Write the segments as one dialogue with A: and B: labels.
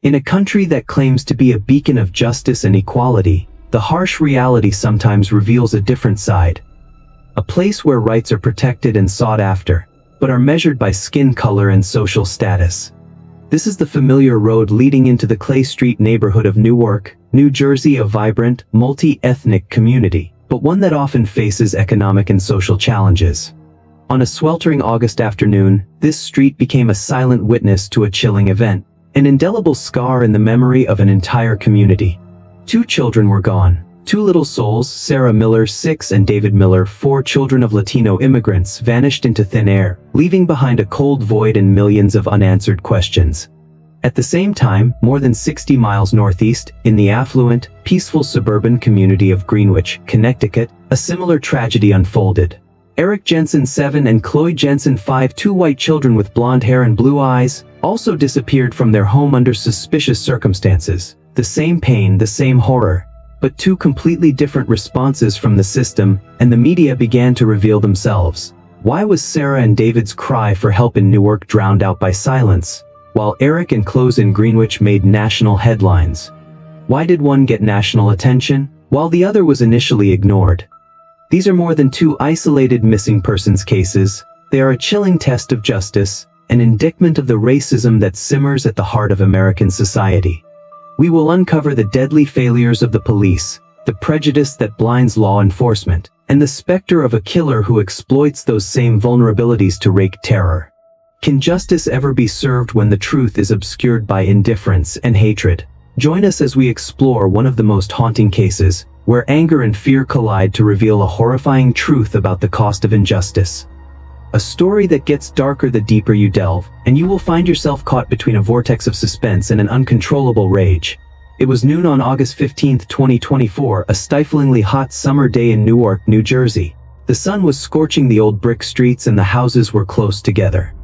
A: In a country that claims to be a beacon of justice and equality, the harsh reality sometimes reveals a different side. A place where rights are protected and sought after, but are measured by skin color and social status. This is the familiar road leading into the Clay Street neighborhood of Newark, New Jersey, a vibrant, multi-ethnic community, but one that often faces economic and social challenges. On a sweltering August afternoon, this street became a silent witness to a chilling event, an indelible scar in the memory of an entire community. 2 children were gone. 2 little souls, Sarah Miller, 6, and David Miller, 4, children of Latino immigrants, vanished into thin air, leaving behind a cold void and millions of unanswered questions. At the same time, more than 60 miles northeast, in the affluent, peaceful suburban community of Greenwich, Connecticut, a similar tragedy unfolded. Eric Jensen, 7, and Chloe Jensen, 5, 2 white children with blonde hair and blue eyes, also disappeared from their home under suspicious circumstances. The same pain, the same horror, but 2 completely different responses from the system, and the media began to reveal themselves. Why was Sarah and David's cry for help in Newark drowned out by silence, while Eric and Chloe's in Greenwich made national headlines? Why did one get national attention, while the other was initially ignored? These are more than 2 isolated missing persons cases. They are a chilling test of justice, an indictment of the racism that simmers at the heart of American society. We will uncover the deadly failures of the police, the prejudice that blinds law enforcement, and the specter of a killer who exploits those same vulnerabilities to wreak terror. Can justice ever be served when the truth is obscured by indifference and hatred? Join us as we explore one of the most haunting cases, where anger and fear collide to reveal a horrifying truth about the cost of injustice. A story that gets darker the deeper you delve, and you will find yourself caught between a vortex of suspense and an uncontrollable rage. It was noon on August 15, 2024, a stiflingly hot summer day in Newark, New Jersey. The sun was scorching the old brick streets and the houses were close together.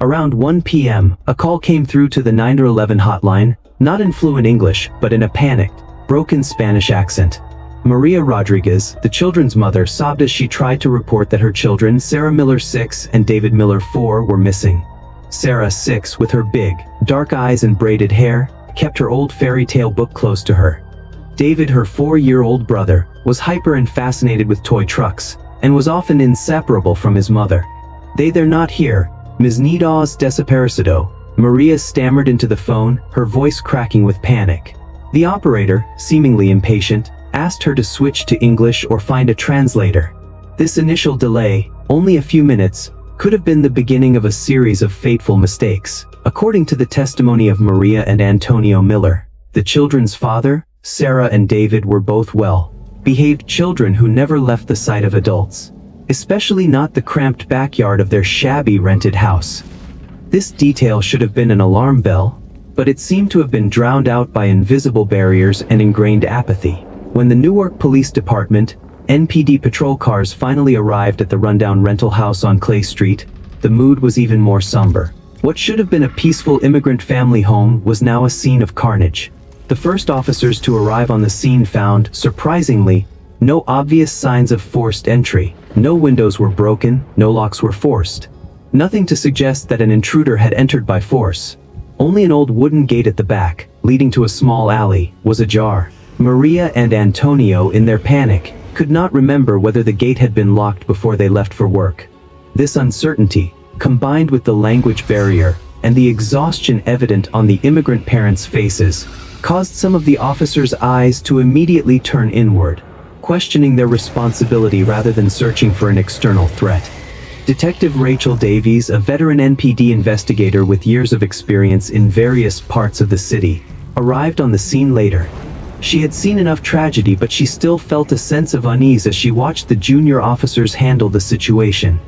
A: Around 1 p.m., a call came through to the 911 hotline, not in fluent English, but in a panicked, broken Spanish accent. Maria Rodriguez, the children's mother, sobbed as she tried to report that her children, Sarah Miller, 6, and David Miller, 4, were missing. Sarah, 6, with her big, dark eyes and braided hair, kept her old fairy tale book close to her. David, her 4-year-old brother, was hyper and fascinated with toy trucks, and was often inseparable from his mother. They're not here, Ms. Nidas desaparecido, Maria stammered into the phone, her voice cracking with panic. The operator, seemingly impatient, asked her to switch to English or find a translator. This initial delay, only a few minutes, could have been the beginning of a series of fateful mistakes. According to the testimony of Maria and Antonio Miller, the children's father, Sarah and David were both well-behaved children who never left the sight of adults, especially not the cramped backyard of their shabby rented house. This detail should have been an alarm bell, but it seemed to have been drowned out by invisible barriers and ingrained apathy. When the Newark Police Department, NPD patrol cars finally arrived at the rundown rental house on Clay Street, the mood was even more somber. What should have been a peaceful immigrant family home was now a scene of carnage. The first officers to arrive on the scene found, surprisingly, no obvious signs of forced entry. No windows were broken, no locks were forced. Nothing to suggest that an intruder had entered by force. Only an old wooden gate at the back, leading to a small alley, was ajar. Maria and Antonio, in their panic, could not remember whether the gate had been locked before they left for work. This uncertainty, combined with the language barrier, and the exhaustion evident on the immigrant parents' faces, caused some of the officers' eyes to immediately turn inward, questioning their responsibility rather than searching for an external threat. Detective Rachel Davies, a veteran NPD investigator with years of experience in various parts of the city, arrived on the scene later. She had seen enough tragedy, but she still felt a sense of unease as she watched the junior officers handle the situation.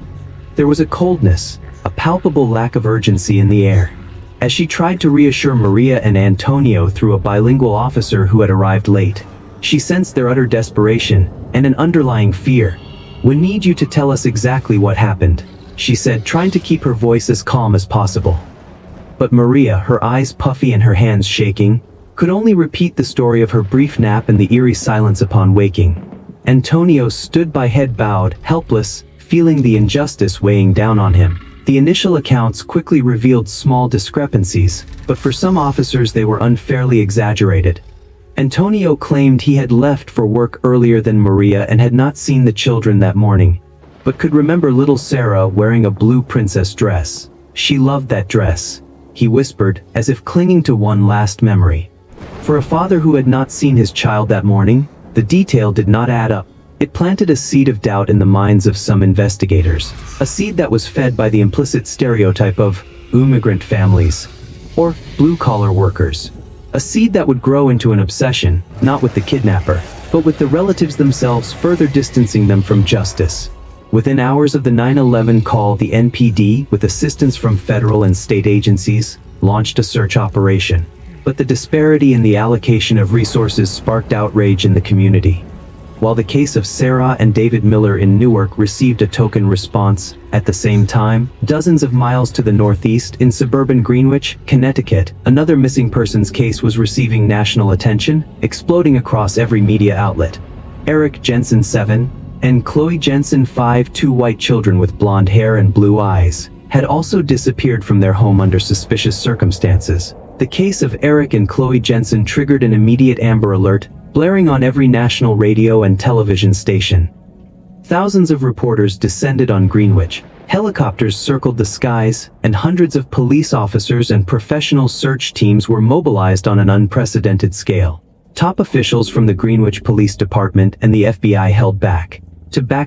A: There was a coldness, a palpable lack of urgency in the air. As she tried to reassure Maria and Antonio through a bilingual officer who had arrived late, she sensed their utter desperation and an underlying fear. "We need you to tell us exactly what happened," she said, trying to keep her voice as calm as possible. But Maria, her eyes puffy and her hands shaking, could only repeat the story of her brief nap and the eerie silence upon waking. Antonio stood by, head bowed, helpless, feeling the injustice weighing down on him. The initial accounts quickly revealed small discrepancies, but for some officers they were unfairly exaggerated. Antonio claimed he had left for work earlier than Maria and had not seen the children that morning, but could remember little Sarah wearing a blue princess dress. She loved that dress, he whispered, as if clinging to one last memory. For a father who had not seen his child that morning, the detail did not add up. It planted a seed of doubt in the minds of some investigators, a seed that was fed by the implicit stereotype of immigrant families, or blue-collar workers. A seed that would grow into an obsession, not with the kidnapper, but with the relatives themselves, further distancing them from justice. Within hours of the 9/11 call, the NPD, with assistance from federal and state agencies, launched a search operation. But the disparity in the allocation of resources sparked outrage in the community. While the case of Sarah and David Miller in Newark received a token response, at the same time, dozens of miles to the northeast in suburban Greenwich, Connecticut, another missing persons case was receiving national attention, exploding across every media outlet. Eric Jensen 7 and Chloe Jensen 5, two white children with blonde hair and blue eyes, had also disappeared from their home under suspicious circumstances. The case of Eric and Chloe Jensen triggered an immediate Amber Alert, blaring on every national radio and television station. Thousands of reporters descended on Greenwich, helicopters circled the skies, and hundreds of police officers and professional search teams were mobilized on an unprecedented scale. Top officials from the Greenwich Police Department and the FBI held back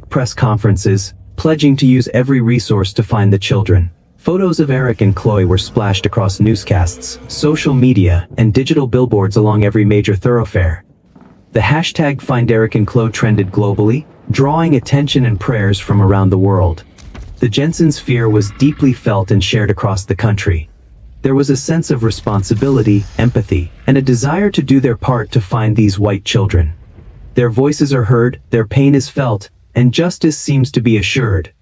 A: press conferences, pledging to use every resource to find the children. Photos of Eric and Chloe were splashed across newscasts, social media, and digital billboards along every major thoroughfare. The hashtag Find Eric and Chloe trended globally, drawing attention and prayers from around the world. The Jensens' fear was deeply felt and shared across the country. There was a sense of responsibility, empathy, and a desire to do their part to find these white children. Their voices are heard, their pain is felt, and justice seems to be assured.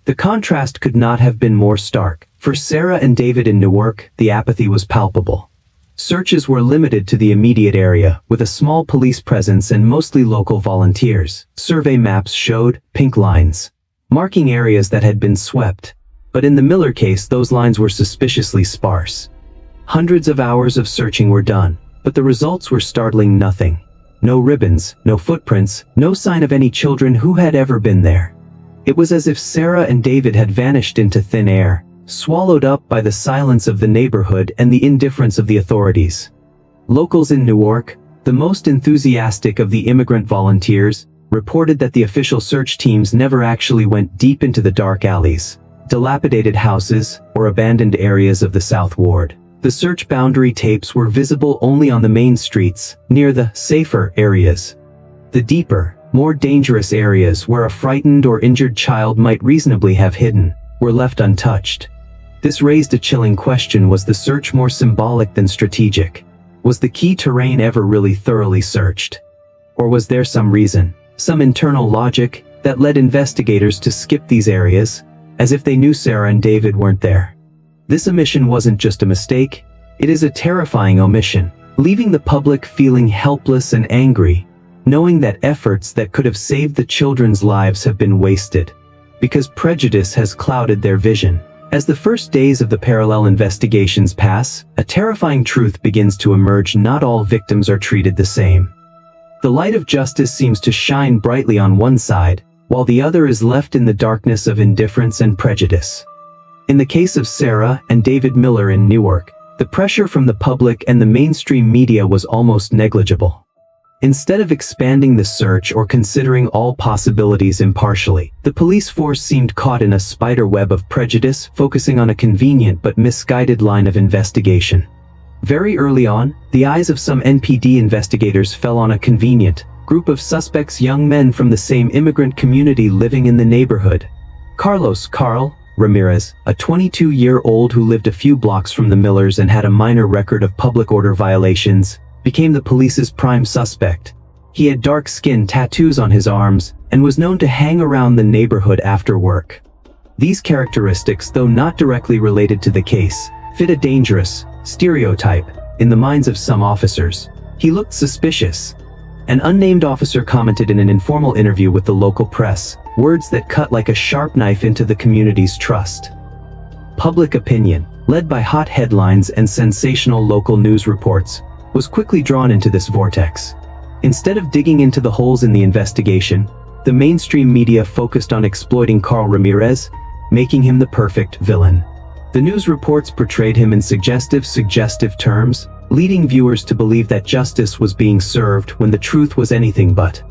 A: The contrast could not have been more stark. For Sarah and David in Newark, the apathy was palpable. Searches were limited to the immediate area, with a small police presence and mostly local volunteers. Survey maps showed pink lines, marking areas that had been swept. But in the Miller case, those lines were suspiciously sparse. Hundreds of hours of searching were done, but the results were startling: nothing. No ribbons, no footprints, no sign of any children who had ever been there. It was as if Sarah and David had vanished into thin air, swallowed up by the silence of the neighborhood and the indifference of the authorities. Locals in Newark, the most enthusiastic of the immigrant volunteers, reported that the official search teams never actually went deep into the dark alleys, dilapidated houses, or abandoned areas of the South Ward. The search boundary tapes were visible only on the main streets, near the safer areas. The deeper, more dangerous areas where a frightened or injured child might reasonably have hidden, were left untouched. This raised a chilling question: was the search more symbolic than strategic? Was the key terrain ever really thoroughly searched? Or was there some reason, some internal logic, that led investigators to skip these areas, as if they knew Sarah and David weren't there? This omission wasn't just a mistake, it is a terrifying omission, leaving the public feeling helpless and angry, knowing that efforts that could have saved the children's lives have been wasted, because prejudice has clouded their vision. As the first days of the parallel investigations pass, a terrifying truth begins to emerge: not all victims are treated the same. The light of justice seems to shine brightly on one side, while the other is left in the darkness of indifference and prejudice. In the case of Sarah and David Miller in Newark, the pressure from the public and the mainstream media was almost negligible. Instead of expanding the search or considering all possibilities impartially, the police force seemed caught in a spider web of prejudice, focusing on a convenient but misguided line of investigation. Very early on, the eyes of some NPD investigators fell on a convenient group of suspects: young men from the same immigrant community living in the neighborhood. Carl Ramirez, a 22-year-old who lived a few blocks from the Millers and had a minor record of public order violations, became the police's prime suspect. He had dark skin, tattoos on his arms, and was known to hang around the neighborhood after work. These characteristics, though not directly related to the case, fit a dangerous stereotype in the minds of some officers. He looked suspicious. An unnamed officer commented in an informal interview with the local press, words that cut like a sharp knife into the community's trust. public opinion, led by hot headlines and sensational local news reports, was quickly drawn into this vortex. Instead of digging into the holes in the investigation, the mainstream media focused on exploiting Carl Ramirez, making him the perfect villain. The news reports portrayed him in suggestive terms, leading viewers to believe that justice was being served when the truth was anything but.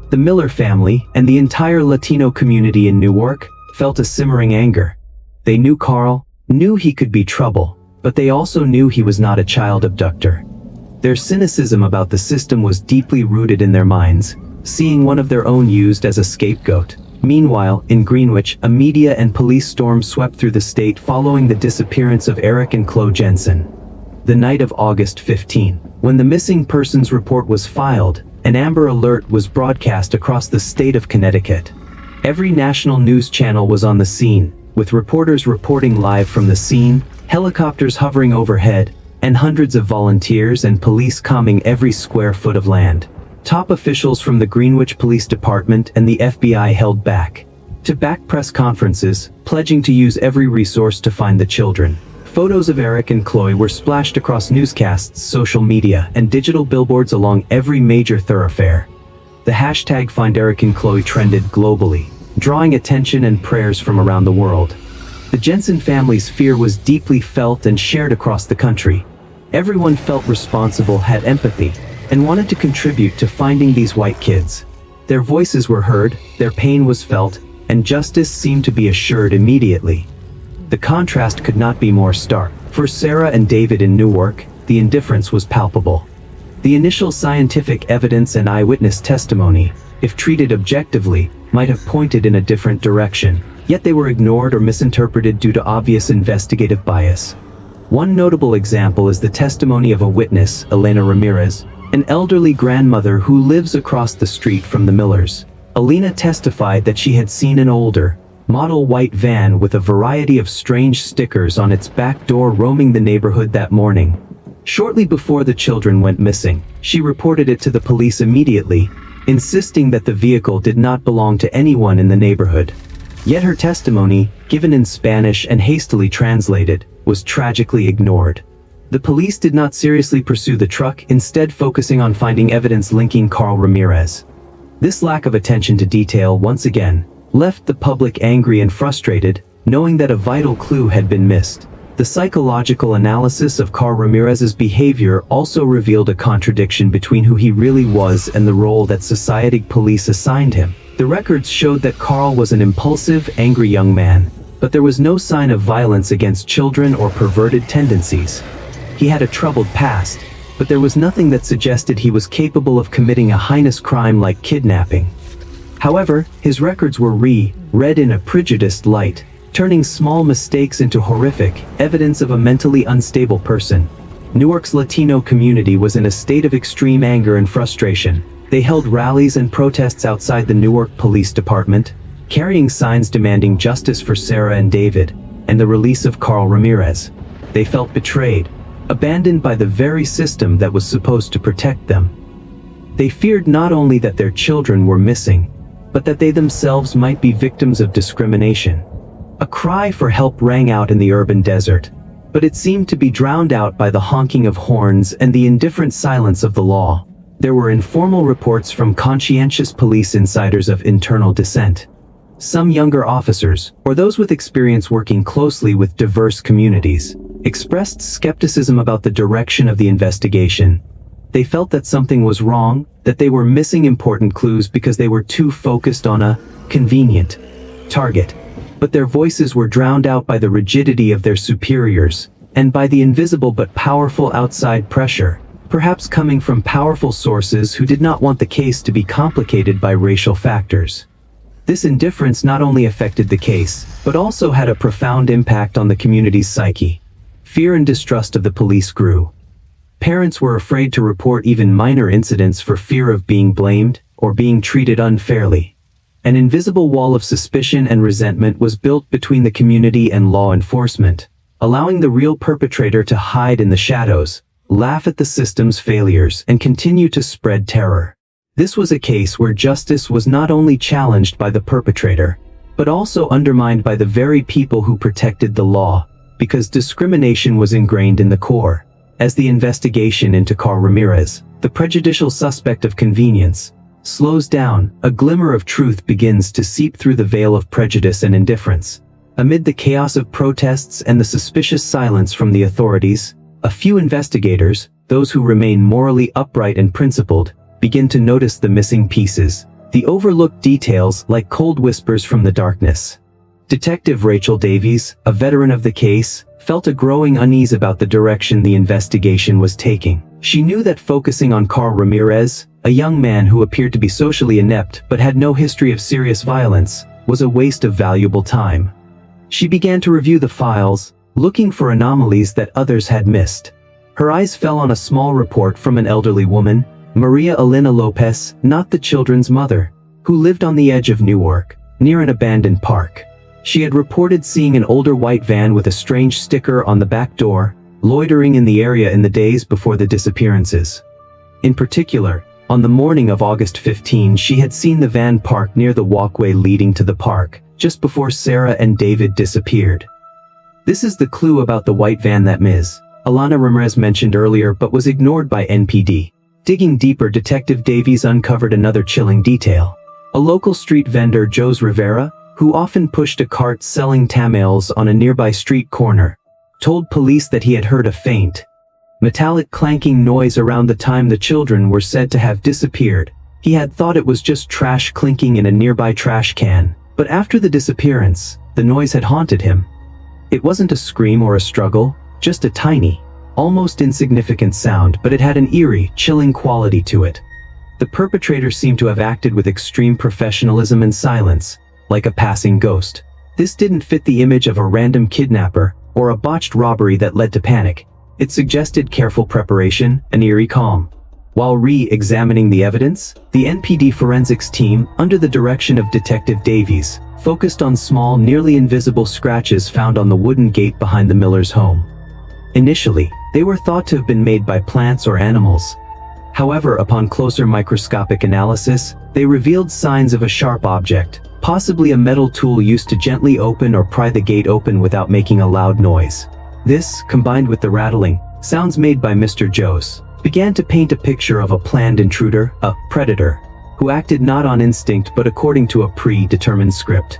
A: The Miller family and the entire Latino community in Newark felt a simmering anger. They knew Carl, knew he could be trouble, but they also knew he was not a child abductor. Their cynicism about the system was deeply rooted in their minds, seeing one of their own used as a scapegoat. Meanwhile, in Greenwich, a media and police storm swept through the state following the disappearance of Eric and Chloe Jensen. The night of August 15, when the missing persons report was filed, an Amber Alert was broadcast across the state of Connecticut. Every national news channel was on the scene, with reporters reporting live from the scene, helicopters hovering overhead, and hundreds of volunteers and police combing every square foot of land. Top officials from the Greenwich Police Department and the FBI held back press conferences, pledging to use every resource to find the children. Photos of Eric and Chloe were splashed across newscasts, social media, and digital billboards along every major thoroughfare. The hashtag Find Eric and Chloe trended globally, drawing attention and prayers from around the world. The Jensen family's fear was deeply felt and shared across the country. Everyone felt responsible, had empathy, and wanted to contribute to finding these white kids. Their voices were heard, their pain was felt, and justice seemed to be assured immediately. The contrast could not be more stark. For Sarah and David in Newark, the indifference was palpable. The initial scientific evidence and eyewitness testimony, if treated objectively, might have pointed in a different direction, yet they were ignored or misinterpreted due to obvious investigative bias. One notable example is the testimony of a witness, Elena Ramirez, an elderly grandmother who lives across the street from the Millers. Elena testified that she had seen an older, model white van with a variety of strange stickers on its back door roaming the neighborhood that morning. Shortly before the children went missing, she reported it to the police immediately, insisting that the vehicle did not belong to anyone in the neighborhood. Yet her testimony, given in Spanish and hastily translated, was tragically ignored. The police did not seriously pursue the truck, instead focusing on finding evidence linking Carl Ramirez. This lack of attention to detail once again left the public angry and frustrated, knowing that a vital clue had been missed. The psychological analysis of Carl Ramirez's behavior also revealed a contradiction between who he really was and the role that society police assigned him. The records showed that Carl was an impulsive, angry young man, but there was no sign of violence against children or perverted tendencies. He had a troubled past, but there was nothing that suggested he was capable of committing a heinous crime like kidnapping. However, his records were read in a prejudiced light, turning small mistakes into horrific evidence of a mentally unstable person. Newark's Latino community was in a state of extreme anger and frustration. They held rallies and protests outside the Newark Police Department, carrying signs demanding justice for Sarah and David, and the release of Carl Ramirez. They felt betrayed, abandoned by the very system that was supposed to protect them. They feared not only that their children were missing, but that they themselves might be victims of discrimination. A cry for help rang out in the urban desert, but it seemed to be drowned out by the honking of horns and the indifferent silence of the law. There were informal reports from conscientious police insiders of internal dissent. Some younger officers, or those with experience working closely with diverse communities, expressed skepticism about the direction of the investigation. They felt that something was wrong, that they were missing important clues because they were too focused on a convenient target. But their voices were drowned out by the rigidity of their superiors, and by the invisible but powerful outside pressure, perhaps coming from powerful sources who did not want the case to be complicated by racial factors. This indifference not only affected the case, but also had a profound impact on the community's psyche. Fear and distrust of the police grew. Parents were afraid to report even minor incidents for fear of being blamed or being treated unfairly. An invisible wall of suspicion and resentment was built between the community and law enforcement, allowing the real perpetrator to hide in the shadows, laugh at the system's failures, and continue to spread terror. This was a case where justice was not only challenged by the perpetrator, but also undermined by the very people who protected the law. because discrimination was ingrained in the core. As the investigation into Carl Ramirez, the prejudicial suspect of convenience, slows down, a glimmer of truth begins to seep through the veil of prejudice and indifference. Amid the chaos of protests and the suspicious silence from the authorities, a few investigators, those who remain morally upright and principled, begin to notice the missing pieces, the overlooked details like cold whispers from the darkness. Detective Rachel Davies, a veteran of the case, felt a growing unease about the direction the investigation was taking. She knew that focusing on Carl Ramirez, a young man who appeared to be socially inept but had no history of serious violence, was a waste of valuable time. She began to review the files, looking for anomalies that others had missed. Her eyes fell on a small report from an elderly woman, Maria Elena Lopez, not the children's mother, who lived on the edge of Newark, near an abandoned park. She had reported seeing an older white van with a strange sticker on the back door, loitering in the area in the days before the disappearances. In particular, on the morning of August 15, she had seen the van parked near the walkway leading to the park, just before Sarah and David disappeared. This is the clue about the white van that Ms. Alana Ramirez mentioned earlier but was ignored by NPD. Digging deeper, Detective Davies uncovered another chilling detail. A local street vendor, Jose Rivera, who often pushed a cart selling tamales on a nearby street corner, told police that he had heard a faint, metallic clanking noise around the time the children were said to have disappeared. He had thought it was just trash clinking in a nearby trash can, but after the disappearance, the noise had haunted him. It wasn't a scream or a struggle, just a tiny, almost insignificant sound, but it had an eerie, chilling quality to it. The perpetrator seemed to have acted with extreme professionalism and silence, like a passing ghost. This didn't fit the image of a random kidnapper or a botched robbery that led to panic. It suggested careful preparation, an eerie calm. While re-examining the evidence, the NPD forensics team, under the direction of Detective Davies, focused on small, nearly invisible scratches found on the wooden gate behind the Miller's home. Initially, they were thought to have been made by plants or animals. However, upon closer microscopic analysis, they revealed signs of a sharp object, possibly a metal tool used to gently open or pry the gate open without making a loud noise. This, combined with the rattling sounds made by Mr. Jose, began to paint a picture of a planned intruder, a predator, who acted not on instinct but according to a predetermined script.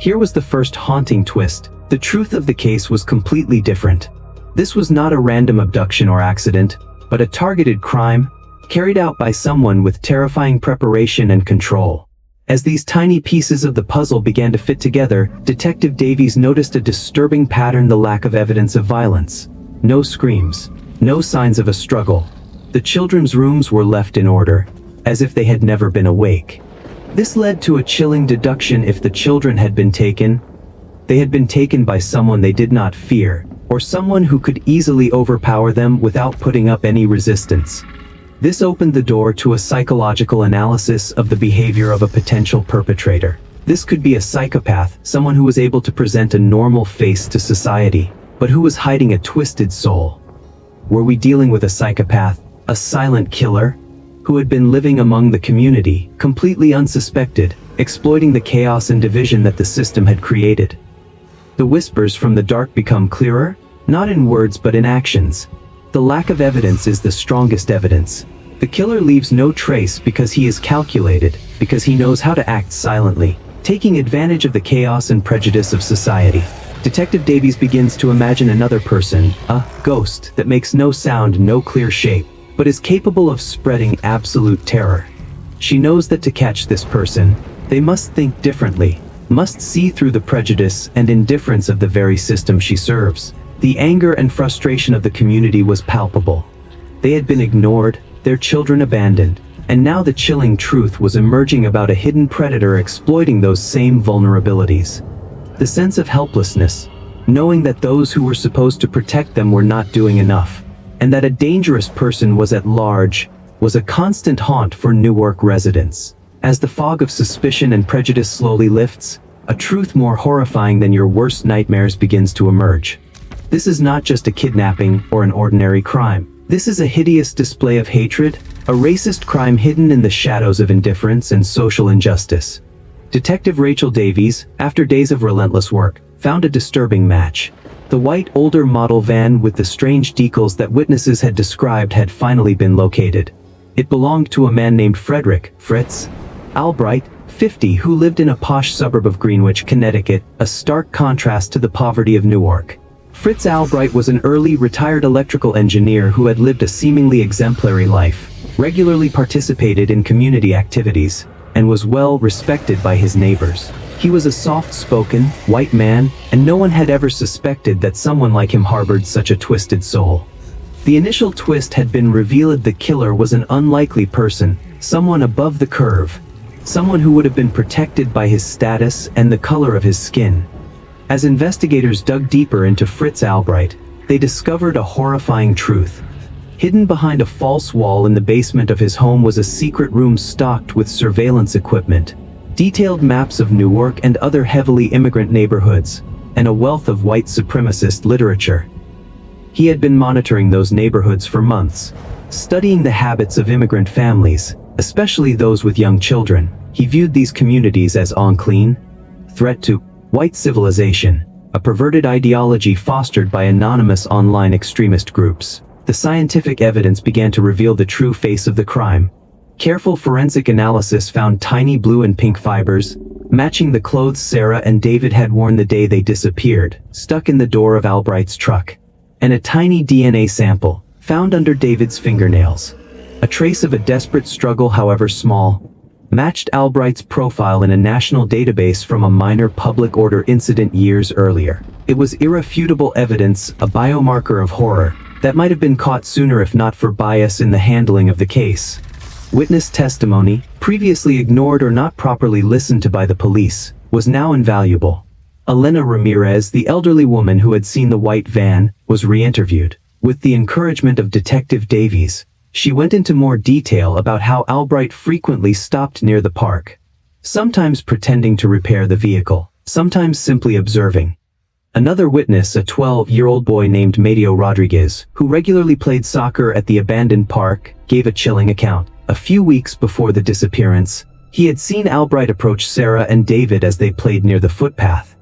A: Here was the first haunting twist. The truth of the case was completely different. This was not a random abduction or accident, but a targeted crime, carried out by someone with terrifying preparation and control. As these tiny pieces of the puzzle began to fit together, Detective Davies noticed a disturbing pattern: the lack of evidence of violence. No screams, no signs of a struggle. The children's rooms were left in order, as if they had never been awake. This led to a chilling deduction: if the children had been taken, they had been taken by someone they did not fear, or someone who could easily overpower them without putting up any resistance. This opened the door to a psychological analysis of the behavior of a potential perpetrator. This could be a psychopath, someone who was able to present a normal face to society, but who was hiding a twisted soul. Were we dealing with a psychopath, a silent killer, who had been living among the community, completely unsuspected, exploiting the chaos and division that the system had created? The whispers from the dark become clearer, not in words but in actions. The lack of evidence is the strongest evidence. The killer leaves no trace because he is calculated, because he knows how to act silently, taking advantage of the chaos and prejudice of society. Detective Davies begins to imagine another person, a ghost that makes no sound, no clear shape, but is capable of spreading absolute terror. She knows that to catch this person, they must think differently, must see through the prejudice and indifference of the very system she serves. The anger and frustration of the community was palpable. They had been ignored, their children abandoned, and now the chilling truth was emerging about a hidden predator exploiting those same vulnerabilities. The sense of helplessness, knowing that those who were supposed to protect them were not doing enough, and that a dangerous person was at large, was a constant haunt for Newark residents. As the fog of suspicion and prejudice slowly lifts, a truth more horrifying than your worst nightmares begins to emerge. This is not just a kidnapping or an ordinary crime. This is a hideous display of hatred, a racist crime hidden in the shadows of indifference and social injustice. Detective Rachel Davies, after days of relentless work, found a disturbing match. The white older model van with the strange decals that witnesses had described had finally been located. It belonged to a man named Fritz Albright, 50, who lived in a posh suburb of Greenwich, Connecticut, a stark contrast to the poverty of Newark. Fritz Albright was an early retired electrical engineer who had lived a seemingly exemplary life, regularly participated in community activities, and was well respected by his neighbors. He was a soft-spoken, white man, and no one had ever suspected that someone like him harbored such a twisted soul. The initial twist had been revealed: the killer was an unlikely person, someone above the curve, someone who would have been protected by his status and the color of his skin. As investigators dug deeper into Fritz Albright, they discovered a horrifying truth. Hidden behind a false wall in the basement of his home was a secret room stocked with surveillance equipment, detailed maps of Newark and other heavily immigrant neighborhoods, and a wealth of white supremacist literature. He had been monitoring those neighborhoods for months, studying the habits of immigrant families, especially those with young children. He viewed these communities as unclean, threat to white civilization, a perverted ideology fostered by anonymous online extremist groups. The scientific evidence began to reveal the true face of the crime. Careful forensic analysis found tiny blue and pink fibers, matching the clothes Sarah and David had worn the day they disappeared, stuck in the door of Albright's truck. And a tiny DNA sample, found under David's fingernails. A trace of a desperate struggle, however small, matched Albright's profile in a national database from a minor public order incident years earlier. It was irrefutable evidence, a biomarker of horror, that might have been caught sooner if not for bias in the handling of the case. Witness testimony, previously ignored or not properly listened to by the police, was now invaluable. Elena Ramirez, the elderly woman who had seen the white van, was re-interviewed. With the encouragement of Detective Davies, she went into more detail about how Albright frequently stopped near the park, sometimes pretending to repair the vehicle, sometimes simply observing. Another witness, a 12-year-old boy named Meadow Rodriguez, who regularly played soccer at the abandoned park, gave a chilling account. A few weeks before the disappearance, he had seen Albright approach Sarah and David as they played near the footpath.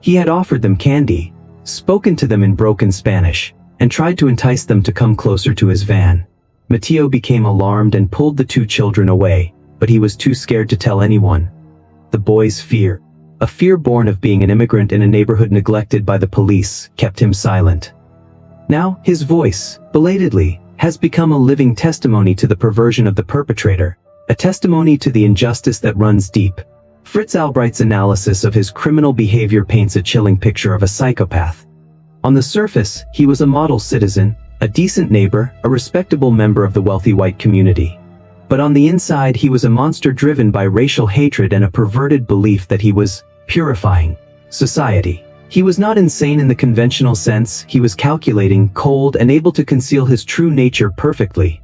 A: He had offered them candy, spoken to them in broken Spanish, and tried to entice them to come closer to his van. Matteo became alarmed and pulled the two children away, but he was too scared to tell anyone. The boy's fear, a fear born of being an immigrant in a neighborhood neglected by the police, kept him silent. Now, his voice, belatedly, has become a living testimony to the perversion of the perpetrator, a testimony to the injustice that runs deep. Fritz Albright's analysis of his criminal behavior paints a chilling picture of a psychopath. On the surface, he was a model citizen, a decent neighbor, a respectable member of the wealthy white community. But on the inside, he was a monster driven by racial hatred and a perverted belief that he was purifying society. He was not insane in the conventional sense. He was calculating, cold, and able to conceal his true nature perfectly.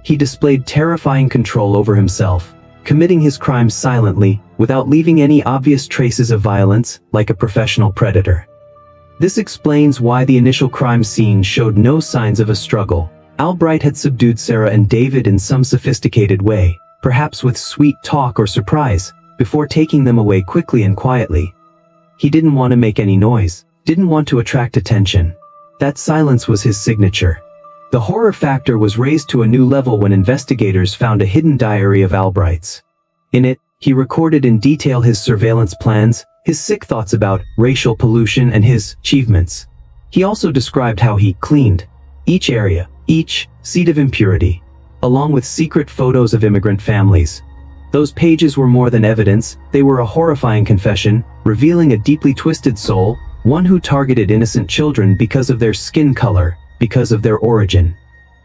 A: He displayed terrifying control over himself, committing his crimes silently, without leaving any obvious traces of violence, like a professional predator. This explains why the initial crime scene showed no signs of a struggle. Albright had subdued Sarah and David in some sophisticated way, perhaps with sweet talk or surprise, before taking them away quickly and quietly. He didn't want to make any noise, didn't want to attract attention. That silence was his signature. The horror factor was raised to a new level when investigators found a hidden diary of Albright's. In it, he recorded in detail his surveillance plans, his sick thoughts about racial pollution, and his achievements. He also described how he cleaned each area, each seed of impurity, along with secret photos of immigrant families. Those pages were more than evidence, they were a horrifying confession, revealing a deeply twisted soul, one who targeted innocent children because of their skin color, because of their origin.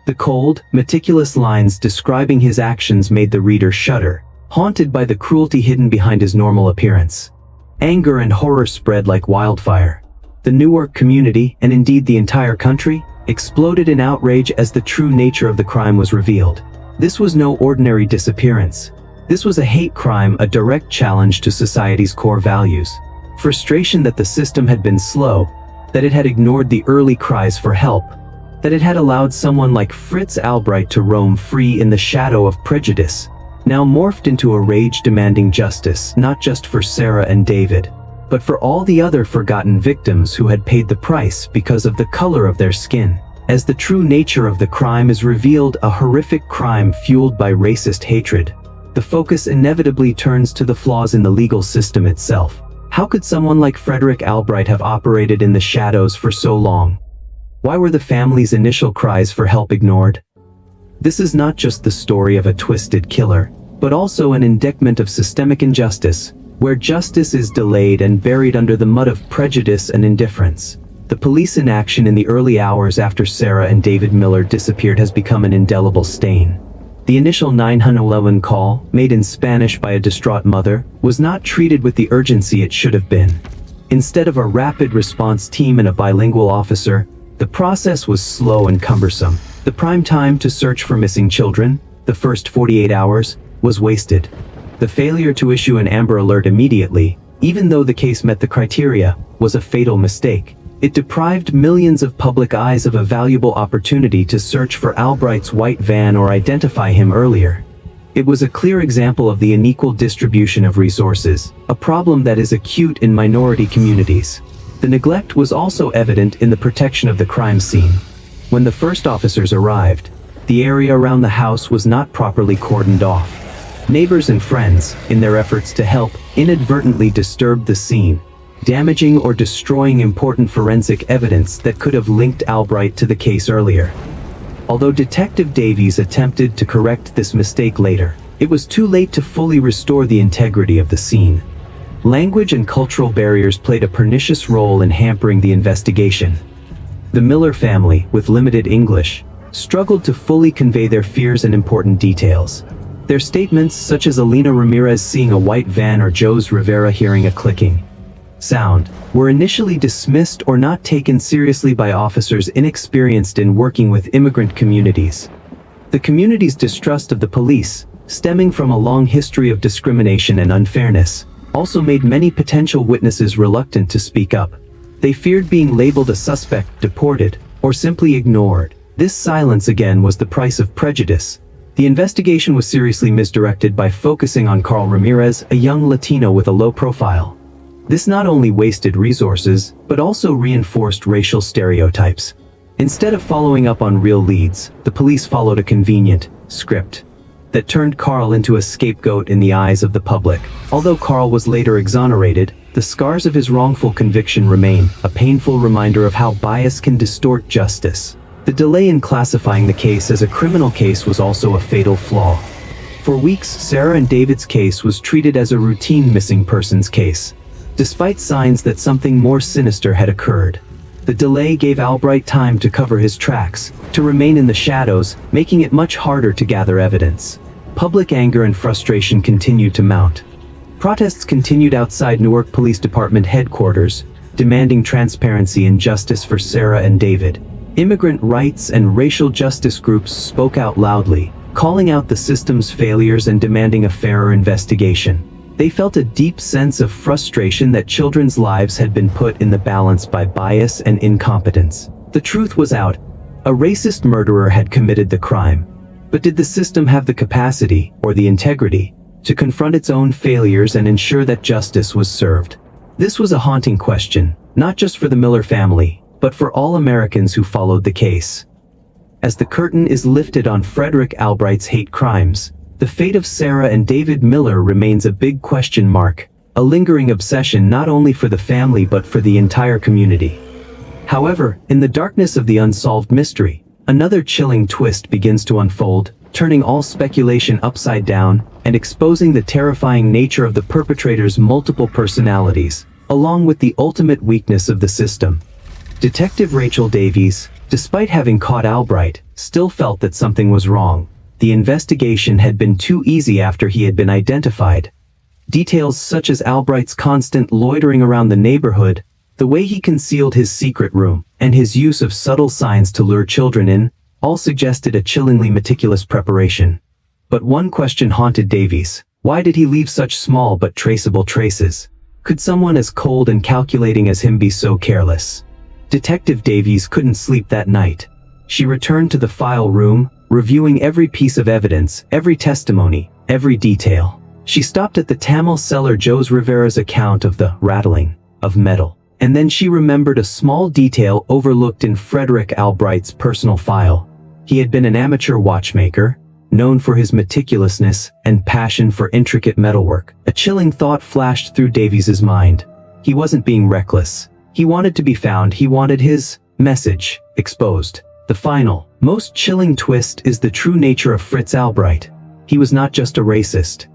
A: The cold, meticulous lines describing his actions made the reader shudder, haunted by the cruelty hidden behind his normal appearance. Anger and horror spread like wildfire. The Newark community, and indeed the entire country, exploded in outrage as the true nature of the crime was revealed. This was no ordinary disappearance. This was a hate crime, a direct challenge to society's core values. Frustration that the system had been slow, that it had ignored the early cries for help, that it had allowed someone like Fritz Albright to roam free in the shadow of prejudice, now morphed into a rage demanding justice, not just for Sarah and David, but for all the other forgotten victims who had paid the price because of the color of their skin. As the true nature of the crime is revealed, a horrific crime fueled by racist hatred, the focus inevitably turns to the flaws in the legal system itself. How could someone like Frederick Albright have operated in the shadows for so long? Why were the family's initial cries for help ignored? This is not just the story of a twisted killer, but also an indictment of systemic injustice, where justice is delayed and buried under the mud of prejudice and indifference. The police inaction in the early hours after Sarah and David Miller disappeared has become an indelible stain. The initial 911 call, made in Spanish by a distraught mother, was not treated with the urgency it should have been. Instead of a rapid response team and a bilingual officer, the process was slow and cumbersome. The prime time to search for missing children, the first 48 hours, was wasted. The failure to issue an Amber Alert immediately, even though the case met the criteria, was a fatal mistake. It deprived millions of public eyes of a valuable opportunity to search for Albright's white van or identify him earlier. It was a clear example of the unequal distribution of resources, a problem that is acute in minority communities. The neglect was also evident in the protection of the crime scene. When the first officers arrived, the area around the house was not properly cordoned off. Neighbors and friends, in their efforts to help, inadvertently disturbed the scene, damaging or destroying important forensic evidence that could have linked Albright to the case earlier. Although Detective Davies attempted to correct this mistake later, it was too late to fully restore the integrity of the scene. Language and cultural barriers played a pernicious role in hampering the investigation. The Miller family, with limited English, struggled to fully convey their fears and important details. Their statements, such as Alina Ramirez seeing a white van or Jose Rivera hearing a clicking sound, were initially dismissed or not taken seriously by officers inexperienced in working with immigrant communities. The community's distrust of the police, stemming from a long history of discrimination and unfairness, also made many potential witnesses reluctant to speak up. They feared being labeled a suspect, deported, or simply ignored. This silence again was the price of prejudice. The investigation was seriously misdirected by focusing on Carl Ramirez, a young Latino with a low profile. This not only wasted resources, but also reinforced racial stereotypes. Instead of following up on real leads, the police followed a convenient script that turned Carl into a scapegoat in the eyes of the public. Although Carl was later exonerated, the scars of his wrongful conviction remain, a painful reminder of how bias can distort justice. The delay in classifying the case as a criminal case was also a fatal flaw. For weeks, Sarah and David's case was treated as a routine missing persons case, despite signs that something more sinister had occurred. The delay gave Albright time to cover his tracks, to remain in the shadows, making it much harder to gather evidence. Public anger and frustration continued to mount. Protests continued outside Newark Police Department headquarters, demanding transparency and justice for Sarah and David. Immigrant rights and racial justice groups spoke out loudly, calling out the system's failures and demanding a fairer investigation. They felt a deep sense of frustration that children's lives had been put in the balance by bias and incompetence. The truth was out. A racist murderer had committed the crime. But did the system have the capacity, or the integrity, to confront its own failures and ensure that justice was served? This was a haunting question, not just for the Miller family, but for all Americans who followed the case. As the curtain is lifted on Frederick Albright's hate crimes, the fate of Sarah and David Miller remains a big question mark, a lingering obsession not only for the family but for the entire community. However, in the darkness of the unsolved mystery, another chilling twist begins to unfold, turning all speculation upside down and exposing the terrifying nature of the perpetrator's multiple personalities, along with the ultimate weakness of the system. Detective Rachel Davies, despite having caught Albright, still felt that something was wrong. The investigation had been too easy after he had been identified. Details such as Albright's constant loitering around the neighborhood, the way he concealed his secret room, and his use of subtle signs to lure children in, all suggested a chillingly meticulous preparation. But one question haunted Davies: why did he leave such small but traceable traces? Could someone as cold and calculating as him be so careless? Detective Davies couldn't sleep that night. She returned to the file room, reviewing every piece of evidence, every testimony, every detail. She stopped at the Tamil seller Jose Rivera's account of the rattling of metal. And then she remembered a small detail overlooked in Frederick Albright's personal file. He had been an amateur watchmaker, known for his meticulousness and passion for intricate metalwork. A chilling thought flashed through Davies's mind. He wasn't being reckless. He wanted to be found. He wanted his message exposed. The final, most chilling twist is the true nature of Fritz Albright. He was not just a racist.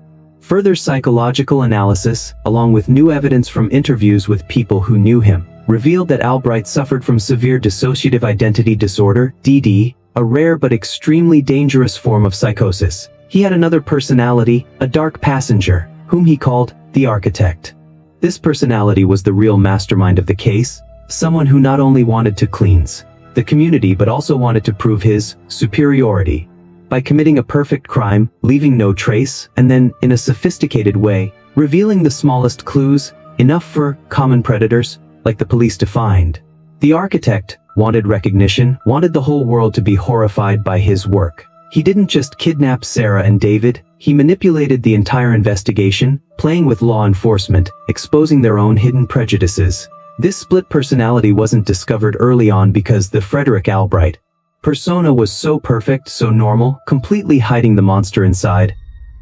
A: Further psychological analysis, along with new evidence from interviews with people who knew him, revealed that Albright suffered from severe dissociative identity disorder, DD, a rare but extremely dangerous form of psychosis. He had another personality, a dark passenger, whom he called the architect. This personality was the real mastermind of the case, someone who not only wanted to cleanse the community but also wanted to prove his superiority by committing a perfect crime, leaving no trace, and then, in a sophisticated way, revealing the smallest clues, enough for common predators, like the police to find. The architect wanted recognition, wanted the whole world to be horrified by his work. He didn't just kidnap Sarah and David, he manipulated the entire investigation, playing with law enforcement, exposing their own hidden prejudices. This split personality wasn't discovered early on because the Frederick Albright persona was so perfect, so normal, completely hiding the monster inside.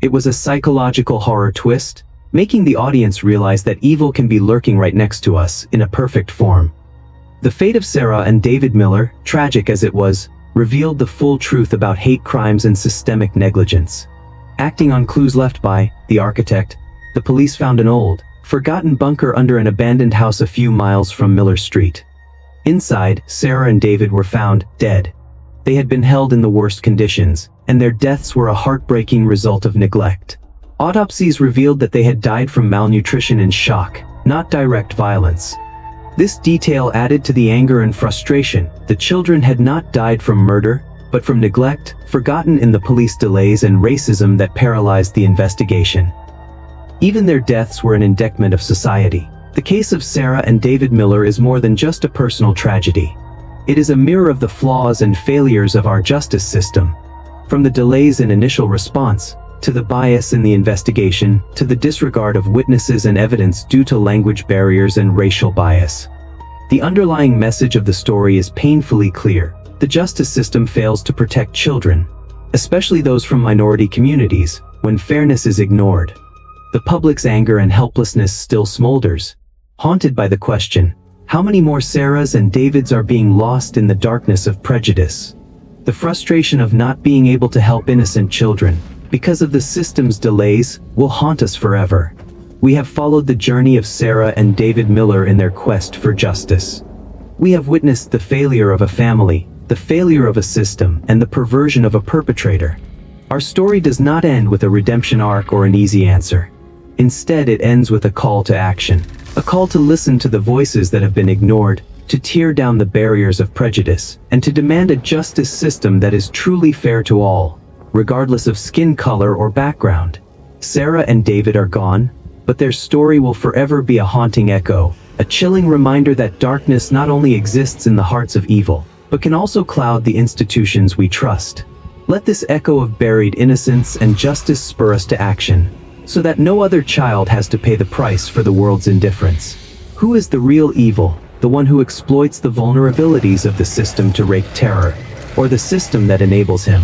A: It was a psychological horror twist, making the audience realize that evil can be lurking right next to us in a perfect form. The fate of Sarah and David Miller, tragic as it was, revealed the full truth about hate crimes and systemic negligence. Acting on clues left by the architect, the police found an old, forgotten bunker under an abandoned house a few miles from Miller Street. Inside, Sarah and David were found dead. They had been held in the worst conditions, and their deaths were a heartbreaking result of neglect. Autopsies revealed that they had died from malnutrition and shock, not direct violence. This detail added to the anger and frustration. The children had not died from murder, but from neglect, forgotten in the police delays and racism that paralyzed the investigation. Even their deaths were an indictment of society. The case of Sarah and David Miller is more than just a personal tragedy. It is a mirror of the flaws and failures of our justice system. From the delays in initial response, to the bias in the investigation, to the disregard of witnesses and evidence due to language barriers and racial bias. The underlying message of the story is painfully clear. The justice system fails to protect children, especially those from minority communities, when fairness is ignored. The public's anger and helplessness still smolders, haunted by the question, how many more Sarahs and Davids are being lost in the darkness of prejudice? The frustration of not being able to help innocent children, because of the system's delays, will haunt us forever. We have followed the journey of Sarah and David Miller in their quest for justice. We have witnessed the failure of a family, the failure of a system, and the perversion of a perpetrator. Our story does not end with a redemption arc or an easy answer. Instead, it ends with a call to action. A call to listen to the voices that have been ignored, to tear down the barriers of prejudice, and to demand a justice system that is truly fair to all, regardless of skin color or background. Sarah and David are gone, but their story will forever be a haunting echo, a chilling reminder that darkness not only exists in the hearts of evil, but can also cloud the institutions we trust. Let this echo of buried innocence and justice spur us to action, so that no other child has to pay the price for the world's indifference. Who is the real evil, the one who exploits the vulnerabilities of the system to wreak terror, or the system that enables him?